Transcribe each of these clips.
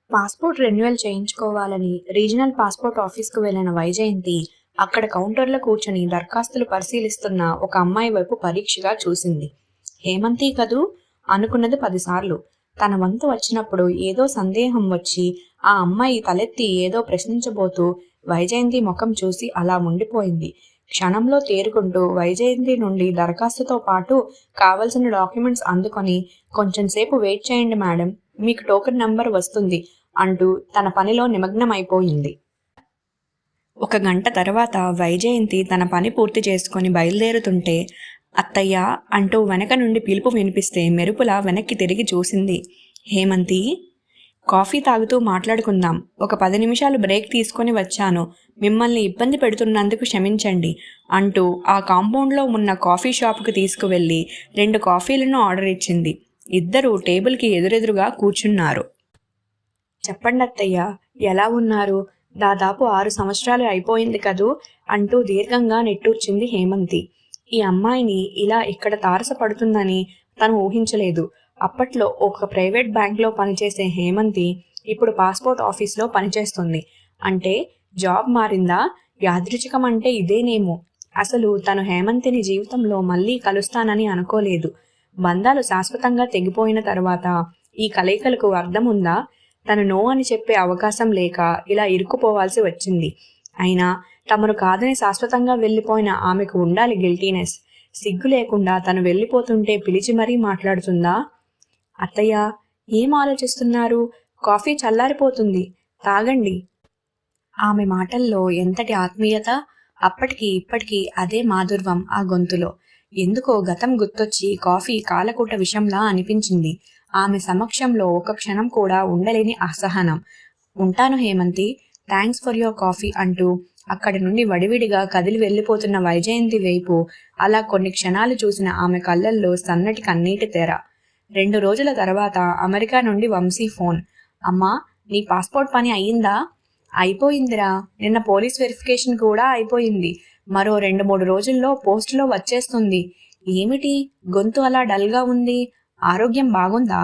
Passport renewal చేయించుకోవాలని regional passport ఆఫీస్కు వెళ్లిన వైజయంతి అక్కడ కౌంటర్లో కూర్చుని దరఖాస్తులు పరిశీలిస్తున్న ఒక అమ్మాయి వైపు పరీక్షగా చూసింది. హేమంతి కదూ అనుకున్నది 10 సార్లు. తన వంతు వచ్చినప్పుడు ఏదో సందేహం వచ్చి ఆ అమ్మాయి తలెత్తి ఏదో ప్రశ్నించబోతూ వైజయంతి ముఖం చూసి అలా ఉండిపోయింది. క్షణంలో తేరుకుంటూ వైజయంతి నుండి దరఖాస్తుతో పాటు కావలసిన డాక్యుమెంట్స్ అందుకొని, కొంచెంసేపు వెయిట్ చేయండి మేడం, మీకు టోకెన్ నంబర్ వస్తుంది అంటూ తన పనిలో నిమగ్నమైపోయింది. 1 గంట తర్వాత వైజయంతి తన పని పూర్తి చేసుకొని బయలుదేరుతుంటే అత్తయ్య అంటూ వెనక నుండి పిలుపు వినిపిస్తే మెరుపులా వెనక్కి తిరిగి చూసింది. హేమంతి, కాఫీ తాగుతూ మాట్లాడుకుందాం. ఒక 10 నిమిషాలు బ్రేక్ తీసుకొని వచ్చాను. మిమ్మల్ని ఇబ్బంది పెడుతున్నందుకు క్షమించండి అంటూ ఆ కాంపౌండ్లో ఉన్న కాఫీ షాపుకు తీసుకువెళ్ళి 2 కాఫీలను ఆర్డర్ ఇచ్చింది. ఇద్దరూ టేబుల్కి ఎదురెదురుగా కూర్చున్నారు. చెప్పండి అత్తయ్య, ఎలా ఉన్నారు? దాదాపు 6 సంవత్సరాలు అయిపోయింది కదూ అంటూ దీర్ఘంగా నిట్టూర్చింది హేమంతి. ఈ అమ్మాయిని ఇలా ఇక్కడ తారసపడుతుందని తను ఊహించలేదు. అప్పట్లో ఒక ప్రైవేట్ బ్యాంక్లో పనిచేసే హేమంతి ఇప్పుడు పాస్పోర్ట్ ఆఫీస్లో పనిచేస్తుంది. అంటే జాబ్ మారిందా? యాదృచ్ఛికం అంటే ఇదేనేమో. అసలు తను హేమంతిని జీవితంలో మళ్ళీ కలుస్తానని అనుకోలేదు. బంధాలు శాశ్వతంగా తెగిపోయిన తర్వాత ఈ కలయికలకు అర్థం ఉందా? తను నో అని చెప్పే అవకాశం లేక ఇలా ఇరుక్కుపోవాల్సి వచ్చింది. అయినా తమను కాదని శాశ్వతంగా వెళ్ళిపోయిన ఆమెకు ఉండాలి గిల్టీనెస్. సిగ్గు లేకుండా తను వెళ్ళిపోతుంటే పిలిచి మరీ మాట్లాడుతుందా? అత్తయ్య, ఏం ఆలోచిస్తున్నారు? కాఫీ చల్లారిపోతుంది, తాగండి. ఆమె మాటల్లో ఎంతటి ఆత్మీయత! అప్పటికి ఇప్పటికీ అదే మాధుర్వం ఆ గొంతులో. ఎందుకో గతం గుర్తొచ్చి కాఫీ కాలకూట విషంలా అనిపించింది. ఆమె సమక్షంలో ఒక క్షణం కూడా ఉండలేని అసహనం. ఉంటాను Hemanthi, thanks for your coffee అంటూ అక్కడి నుండి వడివిడిగా కదిలి వెళ్ళిపోతున్న వైజయంతి వైపు అలా కొన్ని క్షణాలు చూసిన ఆమె కళ్ళల్లో సన్నటి కన్నీటి తెర. 2 రోజుల తర్వాత అమెరికా నుండి వంశీ ఫోన్. అమ్మా, నీ పాస్పోర్ట్ పని అయ్యిందా? అయిపోయిందిరా. నిన్న పోలీస్ వెరిఫికేషన్ కూడా అయిపోయింది. మరో 2-3 రోజుల్లో పోస్టులో వచ్చేస్తుంది. ఏమిటి గొంతు అలా డల్గా ఉంది? ఆరోగ్యం బాగుందా?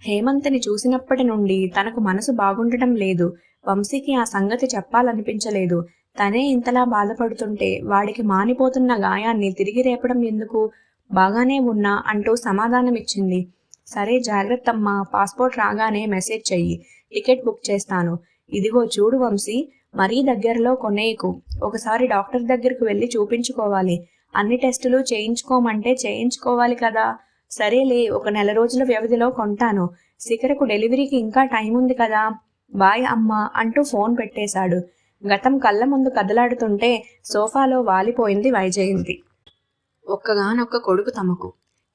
హేమంత్ని చూసినప్పటి నుండి తనకు మనసు బాగుండటం లేదు. వంశీకి ఆ సంగతి చెప్పాలనిపించలేదు. తనే ఇంతలా బాధపడుతుంటే వాడికి మానిపోతున్న గాయాన్ని తిరిగి రేపడం ఎందుకు? బాగానే ఉన్నా అంటూ సమాధానమిచ్చింది. సరే జాగ్రత్తమ్మా, పాస్పోర్ట్ రాగానే మెసేజ్ చెయ్యి, టికెట్ బుక్ చేస్తాను. ఇదిగో చూడు వంశీ, మరీ దగ్గరలో కొనేయకు. ఒకసారి డాక్టర్ దగ్గరకు వెళ్ళి చూపించుకోవాలి. అన్ని టెస్టులు చేయించుకోమంటే చేయించుకోవాలి కదా. సరేలే, ఒక 1 నెల రోజుల వ్యవధిలో కొంటాను. శిఖరకు డెలివరీకి ఇంకా టైం ఉంది కదా. బాయ్ అమ్మా అంటూ ఫోన్ పెట్టేశాడు. గతం కళ్ళ ముందు కదలాడుతుంటే సోఫాలో వాలిపోయింది వైజయంతి. ఒక్కగానొక్క కొడుకు తమకు.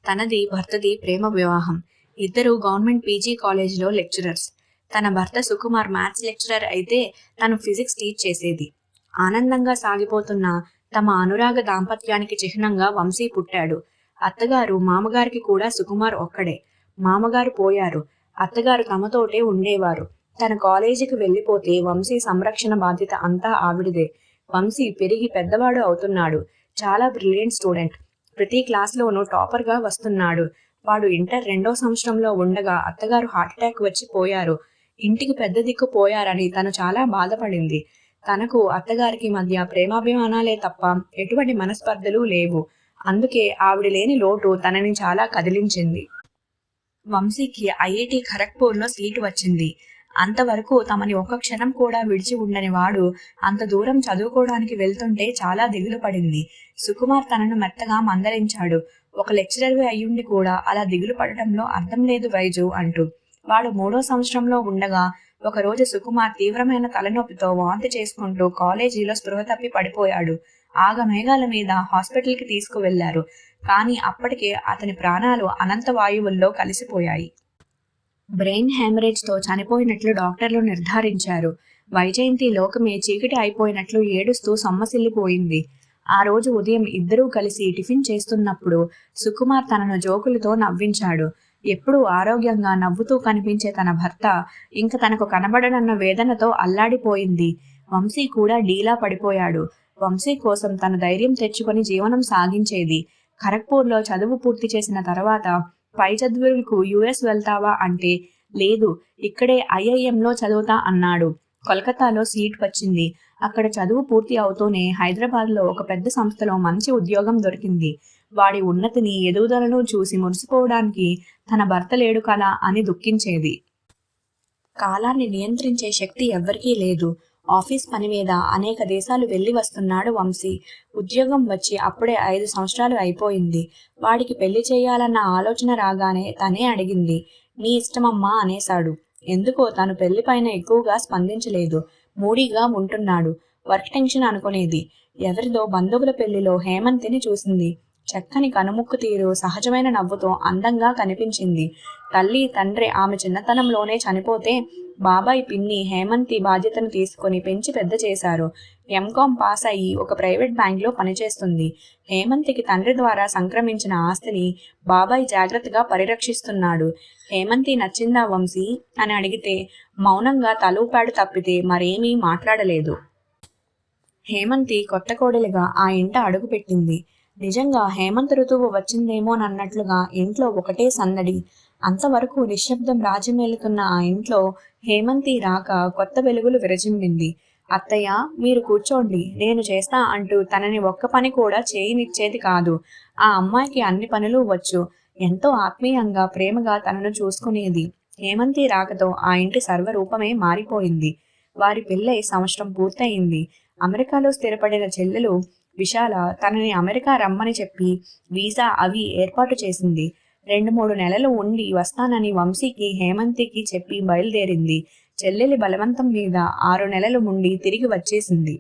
తనది భర్తది ప్రేమ వివాహం. ఇద్దరు గవర్నమెంట్ పీజీ కాలేజీలో లెక్చరర్స్. తన భర్త సుకుమార్ మ్యాథ్స్ లెక్చరర్ అయితే తను ఫిజిక్స్ టీచ్ చేసేది. ఆనందంగా సాగిపోతున్న తమ అనురాగ దాంపత్యానికి చిహ్నంగా వంశీ పుట్టాడు. అత్తగారు మామగారికి కూడా సుకుమార్ ఒక్కడే. మామగారు పోయారు. అత్తగారు తమతోటే ఉండేవారు. తన కాలేజీకి వెళ్ళిపోతే వంశీ సంరక్షణ బాధ్యత అంతా ఆవిడదే. వంశీ పెరిగి పెద్దవాడు అవుతున్నాడు. చాలా బ్రిలియంట్ స్టూడెంట్. ప్రతి క్లాస్లోనూ టాపర్గా వస్తున్నాడు. వాడు ఇంటర్ 2వ సంవత్సరంలో ఉండగా అత్తగారు హార్ట్అటాక్ వచ్చి పోయారు. ఇంటికి పెద్ద దిక్కు పోయారని తను చాలా బాధపడింది. తనకు అత్తగారికి మధ్య ప్రేమాభిమానాలే తప్ప ఎటువంటి మనస్పర్ధలు లేవు. అందుకే ఆవిడ లేని లోటు తనని చాలా కదిలించింది. వంశీకి ఐఐటి ఖరగ్పూర్లో సీటు వచ్చింది. అంతవరకు తమని ఒక్క క్షణం కూడా విడిచి ఉండని వాడు అంత దూరం చదువుకోవడానికి వెళ్తుంటే చాలా దిగులు పడింది. సుకుమార్ తనను మెత్తగా మందలించాడు. ఒక లెక్చరర్వి అయ్యుండి కూడా అలా దిగులు పడటంలో అర్థం లేదు వైజు అంటూ. వాడు 3వ సంవత్సరంలో ఉండగా ఒకరోజు సుకుమార్ తీవ్రమైన తలనొప్పితో వాంతి చేసుకుంటూ కాలేజీలో స్పృహ తప్పి పడిపోయాడు. ఆగమేఘాల మీద హాస్పిటల్కి తీసుకువెళ్లారు. కానీ అప్పటికే అతని ప్రాణాలు అనంత వాయువుల్లో కలిసిపోయాయి. బ్రెయిన్ హ్యామరేజ్తో చనిపోయినట్లు డాక్టర్లు నిర్ధారించారు. వైజయంతి లోకమే చీకటి అయిపోయినట్లు ఏడుస్తూ సొమ్మసిల్లిపోయింది. ఆ రోజు ఉదయం ఇద్దరూ కలిసి టిఫిన్ చేస్తున్నప్పుడు సుకుమార్ తనను జోకులతో నవ్వించాడు. ఎప్పుడూ ఆరోగ్యంగా నవ్వుతూ కనిపించే తన భర్త ఇంక తనకు కనబడనన్న వేదనతో అల్లాడిపోయింది. వంశీ కూడా డీలా పడిపోయాడు. వంశీ కోసం తన ధైర్యం తెచ్చుకొని జీవనం సాగించేది. ఖరగ్పూర్లో చదువు పూర్తి చేసిన తర్వాత పై చదువులకు యుఎస్ వెళ్తావా అంటే లేదు, ఇక్కడే ఐఐఎంలో చదువుతా అన్నాడు. కోల్కతాలో సీట్ వచ్చింది. అక్కడ చదువు పూర్తి అవుతూనే హైదరాబాద్లో ఒక పెద్ద సంస్థలో మంచి ఉద్యోగం దొరికింది. వాడి ఉన్నతిని ఎదుగుదలను చూసి మురిసిపోవడానికి తన భర్త లేడు కదా అని దుఃఖించేది. కాలాన్ని నియంత్రించే శక్తి ఎవ్వరికీ లేదు. ఆఫీస్ పని మీద అనేక దేశాలు వెళ్ళి వస్తున్నాడు వంశీ. ఉద్యోగం వచ్చి అప్పుడే 5 సంవత్సరాలు అయిపోయింది. వాడికి పెళ్లి చేయాలన్న ఆలోచన రాగానే తనే అడిగింది. నీ ఇష్టమమ్మా అనేశాడు. ఎందుకో తను పెళ్లిపైన ఎక్కువగా స్పందించలేదు. మూడీగా ఉంటున్నాడు. వర్క్ టెన్షన్ అనుకునేది. ఎవరిదో బంధువుల పెళ్లిలో హేమంతిని చూసింది. చక్కని కనుముక్కు తీరు, సహజమైన నవ్వుతో అందంగా కనిపించింది. తల్లి తండ్రి ఆమె చిన్నతనంలోనే చనిపోతే బాబాయ్ పిన్ని హేమంతి బాధ్యతను తీసుకొని పెంచి పెద్ద చేశారు. ఎంకామ్ పాస్ అయ్యి ఒక ప్రైవేట్ బ్యాంక్లో పనిచేస్తుంది. హేమంతికి తండ్రి ద్వారా సంక్రమించిన ఆస్తిని బాబాయ్ జాగ్రత్తగా పరిరక్షిస్తున్నాడు. హేమంతి నచ్చిందా వంశీ అని అడిగితే మౌనంగా తలూపాడు తప్పితే మరేమీ మాట్లాడలేదు. హేమంతి కొత్త కోడలిగా ఆ ఇంట అడుగుపెట్టింది. నిజంగా హేమంత ఋతువు వచ్చిందేమోనన్నట్లుగా ఇంట్లో ఒకటే సందడి. అంతవరకు నిశ్శబ్దం రాజ్యమేలుతున్న ఆ ఇంట్లో హేమంతి రాక కొత్త వెలుగులు విరజిమ్మింది. అత్తయ్య, మీరు కూర్చోండి, నేను చేస్తా అంటూ తనని ఒక్క పని కూడా చేయనిచ్చేది కాదు. ఆ అమ్మాయికి అన్ని పనులు వచ్చు. ఎంతో ఆత్మీయంగా ప్రేమగా తనను చూసుకునేది. హేమంతి రాకతో ఆ ఇంటి సర్వరూపమే మారిపోయింది. వారి పెళ్ళై సంవత్సరం పూర్తయింది. అమెరికాలో స్థిరపడిన చెల్లెలు విశాల తనని అమెరికా రమ్మని చెప్పి వీసా అవి ఏర్పాటు చేసింది. 2-3 నెలలు ఉండి వస్తానని వంశీకి హేమంతికి చెప్పి బయలుదేరింది. చెల్లెలి బలవంతం మీద 6 నెలలు ఉండి తిరిగి వచ్చేసింది.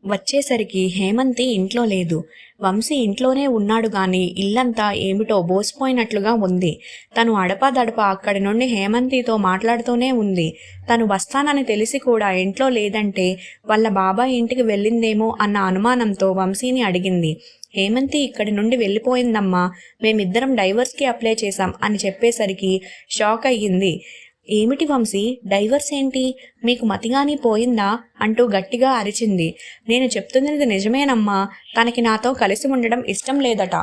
వచ్చేసరికి హేమంతి ఇంట్లో లేదు. వంశీ ఇంట్లోనే ఉన్నాడు గాని ఇల్లంతా ఏమిటో బోసిపోయినట్లుగా ఉంది. తను అడపాదడపా అక్కడి నుండి హేమంతితో మాట్లాడుతూనే ఉంది. తను వస్తానని తెలిసి కూడా ఇంట్లో లేదంటే వాళ్ళ బాబాయ్ ఇంటికి వెళ్ళిందేమో అన్న అనుమానంతో వంశీని అడిగింది. హేమంతి ఇక్కడి నుండి వెళ్ళిపోయిందమ్మా, మేమిద్దరం డైవర్స్కి అప్లై చేశాం అని చెప్పేసరికి షాక్ అయ్యింది. ఏమిటి వంశీ, డైవర్స్ ఏంటి? మీకు మతిగాని పోయిందా అంటూ గట్టిగా అరిచింది. నేను చెప్తున్నది నిజమేనమ్మా, తనకి నాతో కలిసి ఉండడం ఇష్టం లేదట.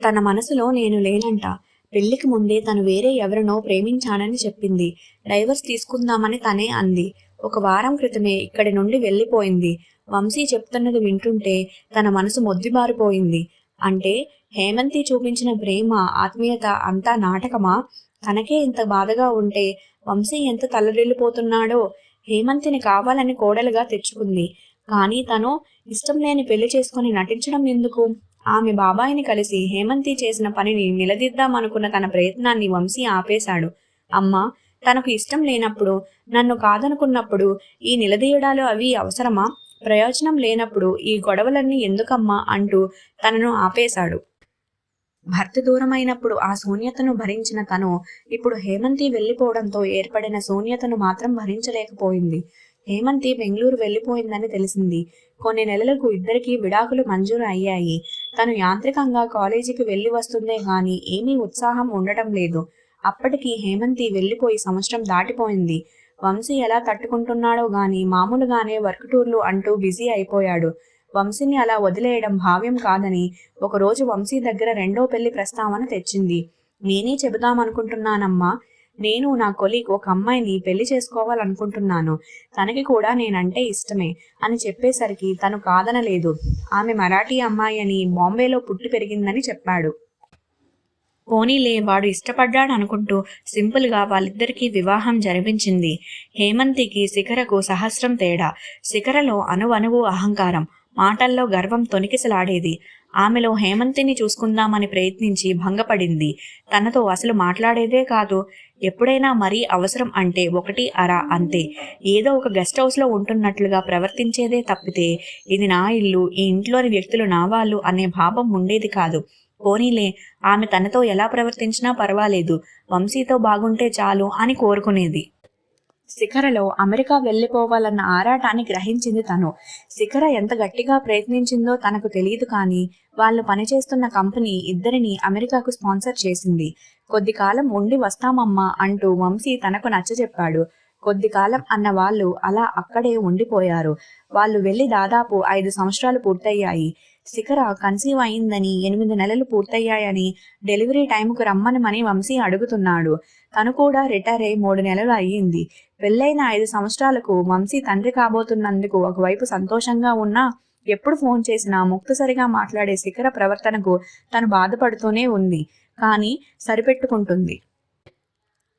తన మనసులో నేను లేనంట. పెళ్లికి ముందే తను వేరే ఎవరినో ప్రేమించానని చెప్పింది. డైవర్స్ తీసుకుందామని తనే అంది. 1 వారం క్రితమే ఇక్కడి నుండి వెళ్ళిపోయింది. వంశీ చెప్తున్నది వింటుంటే తన మనసు మొద్దుబారిపోయింది. అంటే హేమంతి చూపించిన ప్రేమ, ఆత్మీయత అంతా నాటకమా? తనకే ఇంత బాధగా ఉంటే వంశీ ఎంత తల్లడిల్లిపోతున్నాడో. హేమంతిని కావాలని కోడలుగా తెచ్చుకుంది. కానీ తను ఇష్టం లేని పెళ్లి చేసుకుని నటించడం ఎందుకు? ఆమె బాబాయిని కలిసి హేమంతి చేసిన పనిని నిలదీద్దామనుకున్న తన ప్రయత్నాన్ని వంశీ ఆపేశాడు. అమ్మా, తనకు ఇష్టం లేనప్పుడు, నన్ను కాదనుకున్నప్పుడు ఈ నిలదీయడాలు అవి అవసరమా? ప్రయోజనం లేనప్పుడు ఈ గొడవలన్నీ ఎందుకమ్మా అంటూ తనను ఆపేశాడు. భర్త దూరమైనప్పుడు ఆ శూన్యతను భరించిన తను ఇప్పుడు హేమంతి వెళ్ళిపోవడంతో ఏర్పడిన శూన్యతను మాత్రం భరించలేకపోయింది. హేమంతి బెంగళూరు వెళ్ళిపోయిందని తెలిసింది. కొన్ని నెలలకు ఇద్దరికీ విడాకులు మంజూరు అయ్యాయి. తను యాంత్రికంగా కాలేజీకి వెళ్ళి వస్తుందే గాని ఏమీ ఉత్సాహం ఉండటం లేదు. అప్పటికి హేమంతి వెళ్ళిపోయి సంవత్సరం దాటిపోయింది. వంశీ ఎలా తట్టుకుంటున్నాడో గాని మామూలుగానే వర్క్ టూర్లు అంటూ బిజీ అయిపోయాడు. వంశీని అలా వదిలేయడం భావ్యం కాదని ఒకరోజు వంశీ దగ్గర 2వ పెళ్లి ప్రస్తావన తెచ్చింది. నేనే చెబుదామనుకుంటున్నానమ్మా, నేను నా కొలీగ్ ఒక అమ్మాయిని పెళ్లి చేసుకోవాలనుకుంటున్నాను. తనకి కూడా నేనంటే ఇష్టమే అని చెప్పేసరికి తను కాదనలేదు. ఆమె మరాఠీ అమ్మాయి అని, బాంబేలో పుట్టి పెరిగిందని చెప్పాడు. పోనీలే, వాడు ఇష్టపడ్డాడనుకుంటూ సింపుల్గా వాళ్ళిద్దరికీ వివాహం జరిపించింది. హేమంతికి శిఖరకు సహస్రం తేడా. శిఖరలో అణువణువు అహంకారం, మాటల్లో గర్వం తొణికిసలాడేది. ఆమెలో హేమంతిని చూసుకుందామని ప్రయత్నించి భంగపడింది. తనతో అసలు మాట్లాడేదే కాదు. ఎప్పుడైనా మరీ అవసరం అంటే 1 అర అంతే. ఏదో ఒక గెస్ట్ హౌస్లో ఉంటున్నట్లుగా ప్రవర్తించేదే తప్పితే ఇది నా ఇల్లు, ఈ ఇంట్లోని వ్యక్తులు నా వాళ్ళు అనే భావం ఉండేది కాదు. పోనీలే, ఆమె తనతో ఎలా ప్రవర్తించినా పర్వాలేదు, వంశీతో బాగుంటే చాలు అని కోరుకునేది. శిఖరలో అమెరికా వెళ్ళిపోవాలన్న ఆరాటాన్ని గ్రహించింది తను. శిఖర ఎంత గట్టిగా ప్రయత్నించిందో తనకు తెలియదు కానీ వాళ్ళు పనిచేస్తున్న కంపెనీ ఇద్దరిని అమెరికాకు స్పాన్సర్ చేసింది. కొద్ది కాలం ఉండి వస్తామమ్మా అంటూ వంశీ తనకు నచ్చజెప్పాడు. కొద్ది కాలం అన్న వాళ్ళు అలా అక్కడే ఉండిపోయారు. వాళ్ళు వెళ్ళి దాదాపు 5 సంవత్సరాలు పూర్తయ్యాయి. శిఖర కన్సీవ్ అయిందని 8 నెలలు పూర్తయ్యాయని డెలివరీ టైంకు రమ్మనమని వంశీ అడుగుతున్నాడు. తను కూడా రిటైర్ అయి 3 నెలలు అయ్యింది. పెళ్ళైన 5 సంవత్సరాలకు వంశీ తండ్రి కాబోతున్నందుకు ఒకవైపు సంతోషంగా ఉన్నా ఎప్పుడు ఫోన్ చేసినా ముక్తసరిగా మాట్లాడే శిఖర ప్రవర్తనకు తను బాధపడుతూనే ఉంది. కానీ సరిపెట్టుకుంటుంది.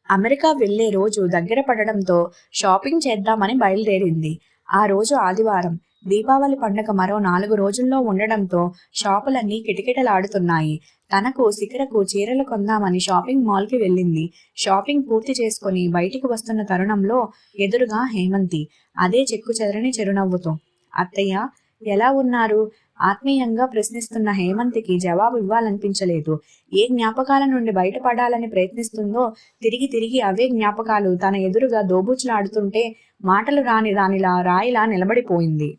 అమెరికా వెళ్లే రోజు దగ్గర పడడంతో షాపింగ్ చేద్దామని బయలుదేరింది. ఆ రోజు ఆదివారం. దీపావళి పండుగ మరో 4 రోజుల్లో ఉండడంతో షాపులన్నీ కిటకిటలాడుతున్నాయి. తనకు శిఖరకు చీరలు కొందామని షాపింగ్ మాల్కి వెళ్ళింది. షాపింగ్ పూర్తి చేసుకుని బయటికి వస్తున్న తరుణంలో ఎదురుగా హేమంతి, అదే చెక్కు చెదరని చిరునవ్వుతో. అత్తయ్య, ఎలా ఉన్నారు? ఆత్మీయంగా ప్రశ్నిస్తున్న హేమంతికి జవాబు ఇవ్వాలనిపించలేదు. ఏ జ్ఞాపకాల నుండి బయటపడాలని ప్రయత్నిస్తుందో తిరిగి తిరిగి అవే జ్ఞాపకాలు తన ఎదురుగా దోబూచులాడుతుంటే మాటలు రాని దానిలా రాయిలా నిలబడిపోయింది.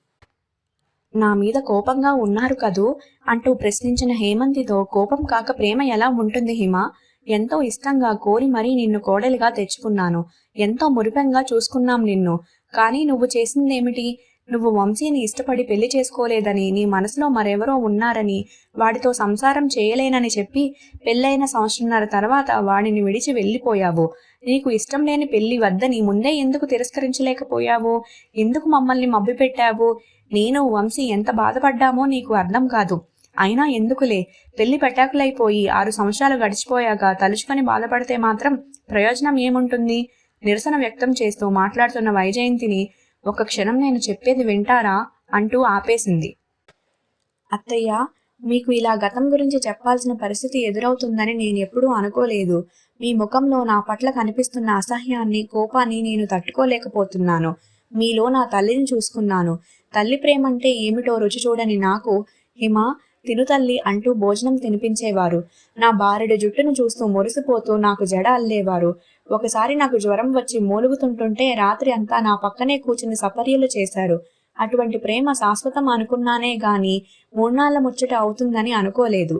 నా మీద కోపంగా ఉన్నారు కదూ అంటూ ప్రశ్నించిన హేమంతితో, కోపం కాక ప్రేమ ఎలా ఉంటుంది హిమ? ఎంతో ఇష్టంగా కోరి మరీ నిన్ను కోడలిగా తెచ్చుకున్నాను. ఎంతో మురిపెంగా చూసుకున్నాం నిన్ను. కానీ నువ్వు చేసిందేమిటి? నువ్వు వంశీని ఇష్టపడి పెళ్లి చేసుకోలేదని, నీ మనసులో మరెవరో ఉన్నారని, వాడితో సంసారం చేయలేనని చెప్పి పెళ్ళైన 1.5 సంవత్సరం తర్వాత వాడిని విడిచి వెళ్ళిపోయావు. నీకు ఇష్టం లేని పెళ్లి వద్దని ముందే ఎందుకు తిరస్కరించలేకపోయావు? ఎందుకు మమ్మల్ని మభ్యపెట్టావు? నేను వంశీ ఎంత బాధపడ్డామో నీకు అర్థం కాదు. అయినా ఎందుకులే, పెళ్లి పెటాకులైపోయి 6 సంవత్సరాలు గడిచిపోయాక తలుచుకొని బాధపడితే మాత్రం ప్రయోజనం ఏముంటుంది? నిరసన వ్యక్తం చేస్తూ మాట్లాడుతున్న వైజయంతిని, ఒక క్షణం నేను చెప్పేది వింటారా అంటూ ఆపేసింది. అత్తయ్య, మీకు ఇలా గతం గురించి చెప్పాల్సిన పరిస్థితి ఎదురవుతుందని నేను ఎప్పుడూ అనుకోలేదు. మీ ముఖంలో నా పట్ల కనిపిస్తున్న అసహ్యాన్ని, కోపాన్ని నేను తట్టుకోలేకపోతున్నాను. మీలో నా తల్లిని చూసుకున్నాను. తల్లి ప్రేమంటే ఏమిటో రుచి చూడని నాకు, హిమ తిను తల్లి అంటూ భోజనం తినిపించేవారు. నా బారెడు జుట్టును చూస్తూ మురిసిపోతూ నాకు జడ అల్లేవారు. ఒకసారి నాకు జ్వరం వచ్చి మూలుగుతుంటుంటే రాత్రి అంతా నా పక్కనే కూర్చుని సపర్యలు చేశారు. అటువంటి ప్రేమ శాశ్వతం అనుకున్నానే గాని 3 నాళ్ల ముచ్చట అవుతుందని అనుకోలేదు.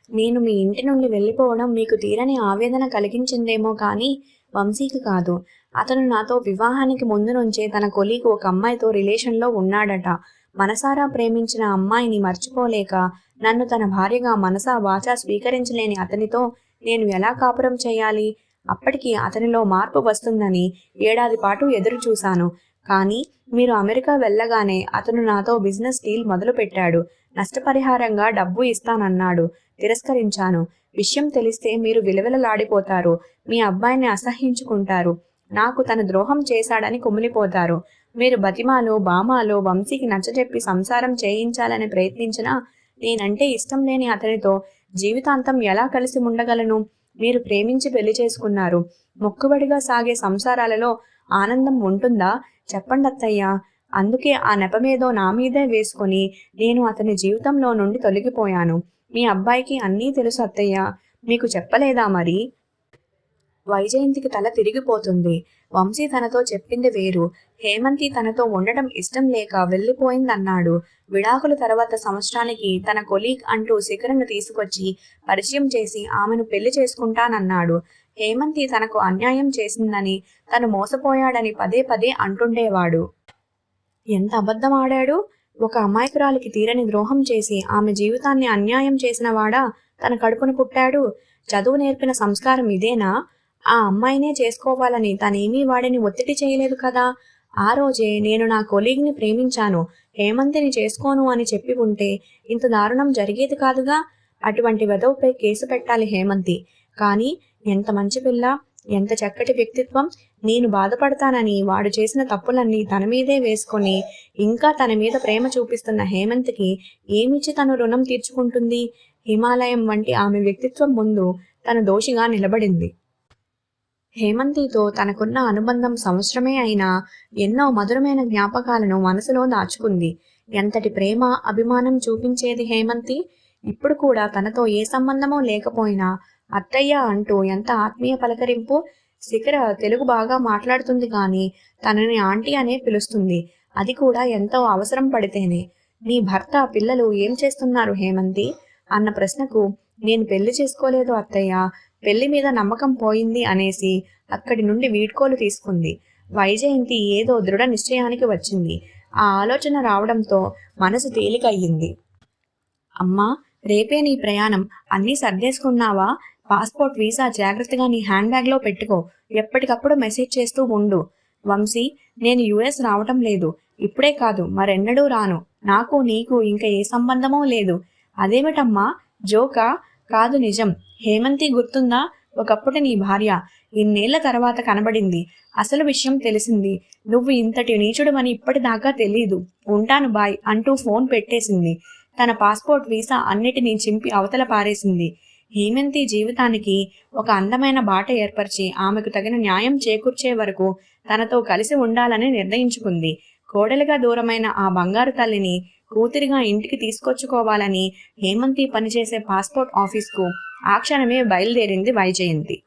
నేను మీ ఇంటి నుండి వెళ్ళిపోవడం మీకు తీరని ఆవేదన కలిగించిందేమో కానీ వంశీకి కాదు. అతను నాతో వివాహానికి ముందు నుంచే తన కొలీగ్ ఒక అమ్మాయితో రిలేషన్లో ఉన్నాడట. మనసారా ప్రేమించిన అమ్మాయిని మర్చిపోలేక నన్ను తన భార్యగా మనసా వాచా స్వీకరించలేని అతనితో నేను ఎలా కాపురం చేయాలి? అప్పటికి అతనిలో మార్పు వస్తుందని 1 ఏడాది పాటు ఎదురు చూశాను. కానీ మీరు అమెరికా వెళ్ళగానే అతను నాతో బిజినెస్ డీల్ మొదలుపెట్టాడు. నష్టపరిహారంగా డబ్బు ఇస్తానన్నాడు. తిరస్కరించాను. విషయం తెలిస్తే మీరు విలవిలలాడిపోతారు. మీ అబ్బాయిని అసహ్యించుకుంటారు. నాకు తన ద్రోహం చేశాడని కుమిలిపోతారు. మీరు బతిమాలో బామాలో వంశీకి నచ్చజెప్పి సంసారం చేయించాలని ప్రయత్నించినా నేనంటే ఇష్టం లేని అతనితో జీవితాంతం ఎలా కలిసి ఉండగలను? మీరు ప్రేమించి పెళ్లి చేసుకున్నారు. మొక్కుబడిగా సాగే సంసారాలలో ఆనందం ఉంటుందా? చెప్పండి అత్తయ్య. అందుకే ఆ నెపమేదో నా మీదే వేసుకొని నేను అతని జీవితంలో నుండి తొలగిపోయాను. మీ అబ్బాయికి అన్నీ తెలుసు అత్తయ్య. మీకు చెప్పలేదా మరి? వైజయంతికి తల తిరిగిపోతుంది. వంశీ తనతో చెప్పింది వేరు. హేమంతి తనతో ఉండటం ఇష్టం లేక వెళ్ళిపోయిందన్నాడు. విడాకుల తర్వాత సంవత్సరానికి తన కొలీగ్ అంటూ శిఖరను తీసుకొచ్చి పరిచయం చేసి ఆమెను పెళ్లి చేసుకుంటానన్నాడు. హేమంతి తనకు అన్యాయం చేసిందని, తను మోసపోయాడని పదే పదే అంటుండేవాడు. ఎంత అబద్ధం ఆడాడు! ఒక అమాయకురాలికి తీరని ద్రోహం చేసి ఆమె జీవితాన్ని అన్యాయం చేసిన వాడా తన కడుపును పుట్టాడు. చదువు నేర్పిన సంస్కారం ఇదేనా? ఆ అమ్మాయినే చేసుకోవాలని తనేమీ వాడిని ఒత్తిడి చేయలేదు కదా. ఆ రోజే నేను నా కొలీగ్ని ప్రేమించాను, హేమంతిని చేసుకోను అని చెప్పి ఉంటే ఇంత దారుణం జరిగేది కాదుగా. అటువంటి వెధవపై కేసు పెట్టాలి హేమంతి. కానీ ఎంత మంచి పిల్ల, ఎంత చక్కటి వ్యక్తిత్వం. నేను బాధపడతానని వాడు చేసిన తప్పులన్నీ తన మీదే వేసుకొని ఇంకా తన మీద ప్రేమ చూపిస్తున్న హేమంతికి ఏమిచ్చి తను రుణం తీర్చుకుంటుంది? హిమాలయం వంటి ఆమె వ్యక్తిత్వం ముందు తను దోషిగా నిలబడింది. హేమంతితో తనకున్న అనుబంధం సంవత్సరమే అయినా ఎన్నో మధురమైన జ్ఞాపకాలను మనసులో దాచుకుంది. ఎంతటి ప్రేమ, అభిమానం చూపించేది హేమంతి. ఇప్పుడు కూడా తనతో ఏ సంబంధమూ లేకపోయినా అత్తయ్య అంటూ ఎంత ఆత్మీయ పలకరింపు. శిఖర తెలుగు బాగా మాట్లాడుతుంది కానీ తనని ఆంటీ అనే పిలుస్తుంది. అది కూడా ఎంతో అవసరం పడితేనే. నీ భర్త, పిల్లలు ఏం చేస్తున్నారు హేమంతి అన్న ప్రశ్నకు నేను పెళ్లి చేసుకోలేదు అత్తయ్య, పెళ్లి మీద నమ్మకం పోయింది అనేసి అక్కడి నుండి వీడ్కోలు తీసుకుంది. వైజయంతి ఏదో దృఢ నిశ్చయానికి వచ్చింది. ఆ ఆలోచన రావడంతో మనసు తేలికయ్యింది. అమ్మా, రేపే నీ ప్రయాణం, అన్నీ సర్దేసుకున్నావా? పాస్పోర్ట్, వీసా జాగ్రత్తగా నీ హ్యాండ్ బ్యాగ్లో పెట్టుకో. ఎప్పటికప్పుడు మెసేజ్ చేస్తూ ఉండు. వంశీ, నేను యుఎస్ రావటం లేదు. ఇప్పుడే కాదు, మరెన్నడూ రాను. నాకు నీకు ఇంకా ఏ సంబంధమూ లేదు. అదేమిటమ్మా, జోకా? కాదు, నిజం. హేమంతి గుర్తుందా? ఒకప్పుడు నీ భార్య. ఇన్నేళ్ల తర్వాత కనబడింది. అసలు విషయం తెలిసింది. నువ్వు ఇంతటి నీచుడమని ఇప్పటిదాకా తెలీదు. ఉంటాను బాయ్ అంటూ ఫోన్ పెట్టేసింది. తన పాస్పోర్ట్, వీసా అన్నిటినీ చింపి అవతల పారేసింది. హేమంతి జీవితానికి ఒక అందమైన బాట ఏర్పరిచి ఆమెకు తగిన న్యాయం చేకూర్చే వరకు తనతో కలిసి ఉండాలని నిర్ణయించుకుంది. కోడలిగా దూరమైన ఆ బంగారు తల్లిని కూతురిగా ఇంటికి తీసుకొచ్చుకోవాలని హేమంతి పనిచేసే పాస్పోర్ట్ ఆఫీస్కు ఆ క్షణమే బయలుదేరింది వైజయంతి.